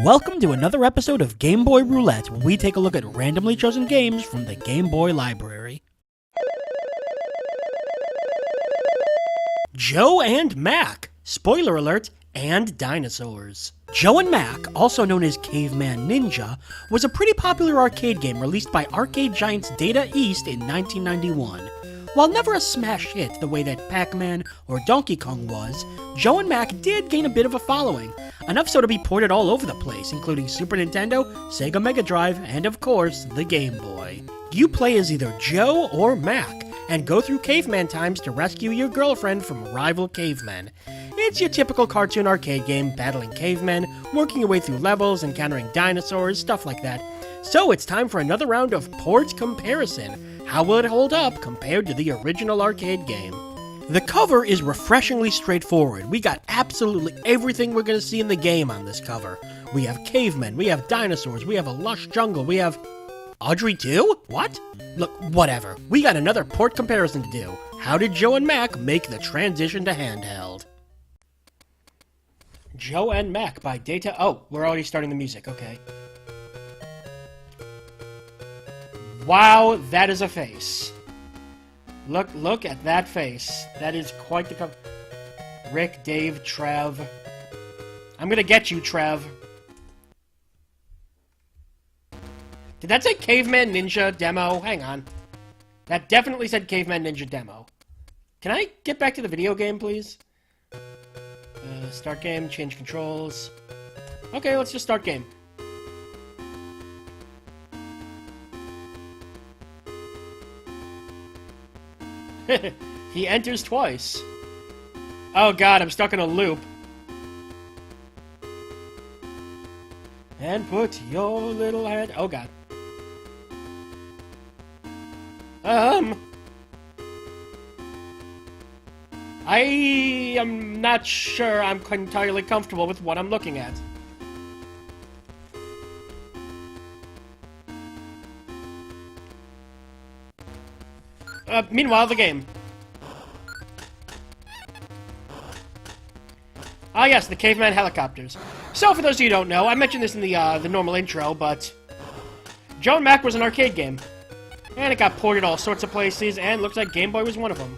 Welcome to another episode of Game Boy Roulette, where we take a look at randomly chosen games from the Game Boy library. Joe and Mac, spoiler alert, and dinosaurs. Joe and Mac, also known as Caveman Ninja, was a pretty popular arcade game released by arcade giants Data East in 1991. While never a smash hit the way that Pac-Man or Donkey Kong was, Joe and Mac did gain a bit of a following, enough so to be ported all over the place, including Super Nintendo, Sega Mega Drive, and of course, the Game Boy. You play as either Joe or Mac, and go through caveman times to rescue your girlfriend from rival cavemen. It's your typical cartoon arcade game, battling cavemen, working your way through levels, encountering dinosaurs, stuff like that. So it's time for another round of port comparison. How will it hold up compared to the original arcade game? The cover is refreshingly straightforward. We got absolutely everything we're going to see in the game on this cover. We have cavemen, we have dinosaurs, we have a lush jungle, we have... Audrey too? What? Look, whatever. We got another port comparison to do. How did Joe and Mac make the transition to handheld? Joe and Mac by Data... Oh, we're already starting the music, okay. Wow, that is a face. Look at that face. That is quite the cover. Rick, Dave, Trev. I'm gonna get you, Trev. Did that say Caveman Ninja Demo? Hang on. That definitely said Caveman Ninja Demo. Can I get back to the video game, please? Start game, change controls. Okay, let's just start game. He enters twice. Oh god, I'm stuck in a loop. And put your little hand... Oh god. I am not sure I'm entirely comfortable with what I'm looking at. Meanwhile, the game. Ah, yes, the caveman helicopters. So, for those of you who don't know, I mentioned this in the normal intro, but Joe and Mac was an arcade game. And it got ported all sorts of places, and looks like Game Boy was one of them.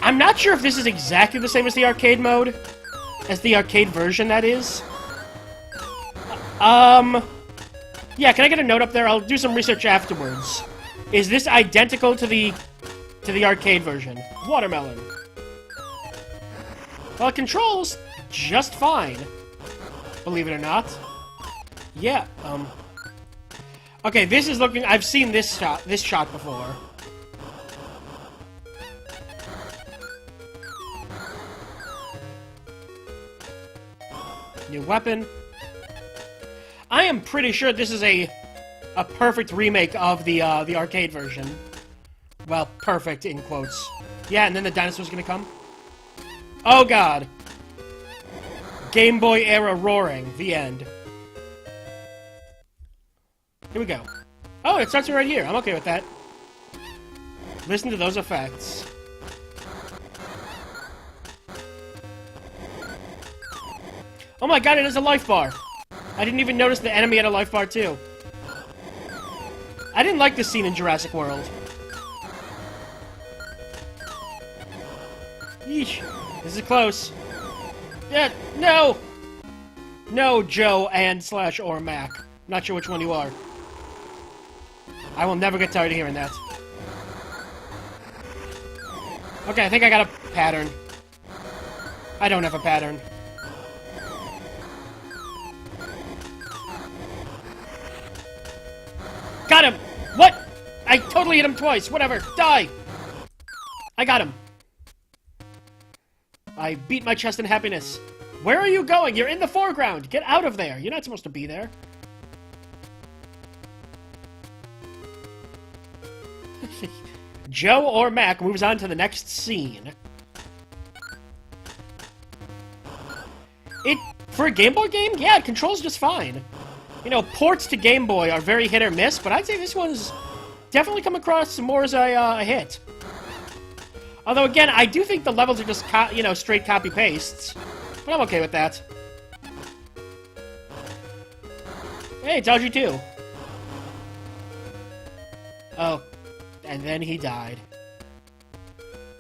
I'm not sure if this is exactly the same as the arcade mode. As the arcade version, that is. Yeah, can I get a note up there? I'll do some research afterwards. Is this identical to the arcade version? Watermelon. Well, it controls just fine. Believe it or not. Yeah, okay, this is looking... I've seen this shot before. New weapon. I am pretty sure this is a perfect remake of the arcade version. Well, perfect in quotes. Yeah, and then the dinosaur's gonna come. Oh god. Game Boy era roaring. The end. Here we go. Oh, it starts right here. I'm okay with that. Listen to those effects. Oh my god, it has a life bar. I didn't even notice the enemy had a life bar, too. I didn't like this scene in Jurassic World. Yeesh. This is close. Yeah, no! No, Joe and / or Mac. Not sure which one you are. I will never get tired of hearing that. Okay, I think I got a pattern. I don't have a pattern. Got him! What? I totally hit him twice. Whatever. Die! I got him. I beat my chest in happiness. Where are you going? You're in the foreground. Get out of there. You're not supposed to be there. Joe or Mac moves on to the next scene. For a Game Boy game? Yeah, it controls just fine. You know, ports to Game Boy are very hit or miss, but I'd say this one's definitely come across more as a hit. Although, again, I do think the levels are just, straight copy-pastes. But I'm okay with that. Hey, it's Audrey too. Oh, and then he died.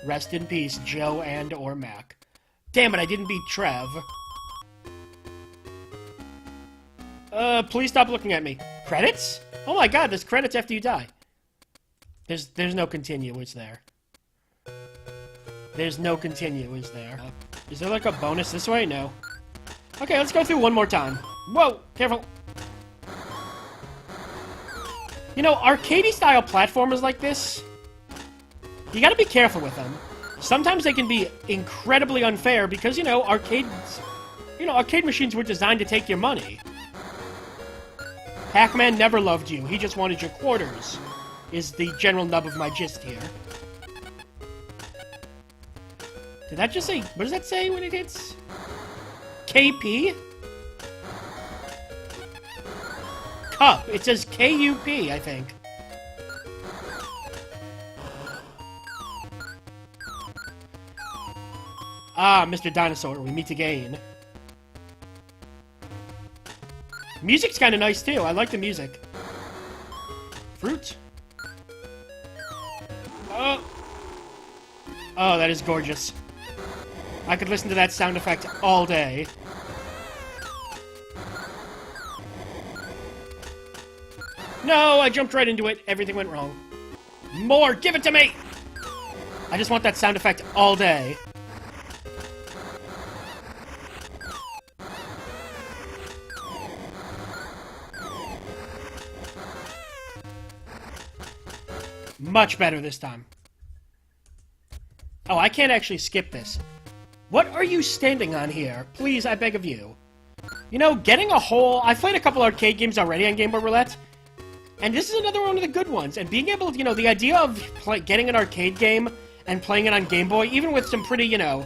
Rest in peace, Joe and or Mac. Damn it, I didn't beat Trev. Please stop looking at me. Credits? Oh my god, there's credits after you die. There's no continue, is there? There's no continue, is there? Is there like a bonus this way? No. Okay, let's go through one more time. Whoa, careful. You know, arcade-style platformers like this, you gotta be careful with them. Sometimes they can be incredibly unfair because, you know, arcade machines were designed to take your money. Pac-Man never loved you. He just wanted your quarters, is the general nub of my gist here. Did that just say... What does that say when it hits? KP? Cup. It says KUP, I think. Ah, Mr. Dinosaur, we meet again. Music's kind of nice, too. I like the music. Fruit. Oh, that is gorgeous. I could listen to that sound effect all day. No, I jumped right into it. Everything went wrong. More! Give it to me! I just want that sound effect all day. Much better this time. Oh, I can't actually skip this. What are you standing on here? Please, I beg of you. You know, getting a whole... I've played a couple arcade games already on Game Boy Roulette, and this is another one of the good ones. And being able to, you know, the idea of getting an arcade game and playing it on Game Boy, even with some pretty, you know...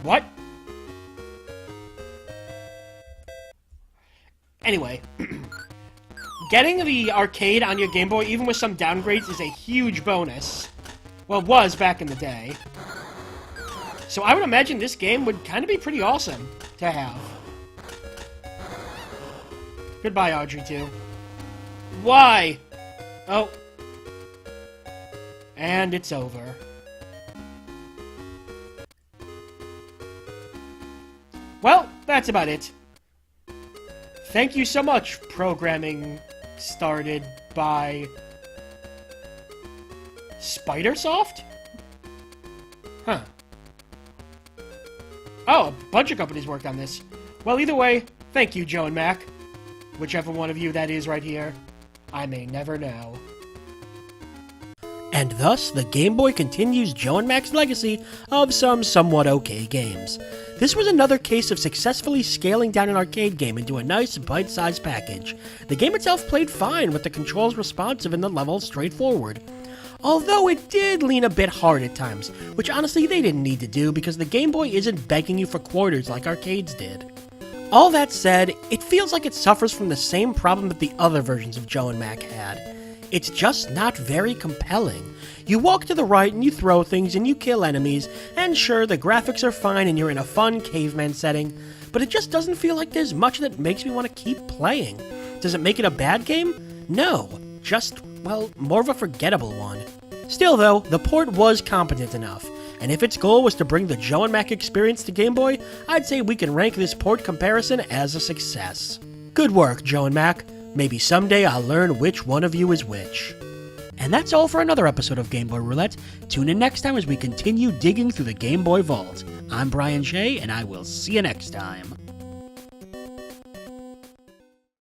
What? Anyway... Getting the arcade on your Game Boy, even with some downgrades, is a huge bonus. Well, it was back in the day. So I would imagine this game would kind of be pretty awesome to have. Goodbye, Audrey 2. Why? Oh. And it's over. Well, that's about it. Thank you so much, programming started by Spidersoft? Huh. Oh, a bunch of companies worked on this. Well, either way, thank you, Joe and Mac. Whichever one of you that is right here. I may never know. And thus, the Game Boy continues Joe and Mac's legacy of some somewhat okay games. This was another case of successfully scaling down an arcade game into a nice, bite-sized package. The game itself played fine, with the controls responsive and the levels straightforward. Although it did lean a bit hard at times, which honestly they didn't need to do because the Game Boy isn't begging you for quarters like arcades did. All that said, it feels like it suffers from the same problem that the other versions of Joe and Mac had. It's just not very compelling. You walk to the right and you throw things and you kill enemies, and sure, the graphics are fine and you're in a fun caveman setting, but it just doesn't feel like there's much that makes me want to keep playing. Does it make it a bad game? No, just, well, more of a forgettable one. Still though, the port was competent enough, and if its goal was to bring the Joe and Mac experience to Game Boy, I'd say we can rank this port comparison as a success. Good work, Joe and Mac. Maybe someday I'll learn which one of you is which. And that's all for another episode of Game Boy Roulette. Tune in next time as we continue digging through the Game Boy vault. I'm Brian Shea, and I will see you next time.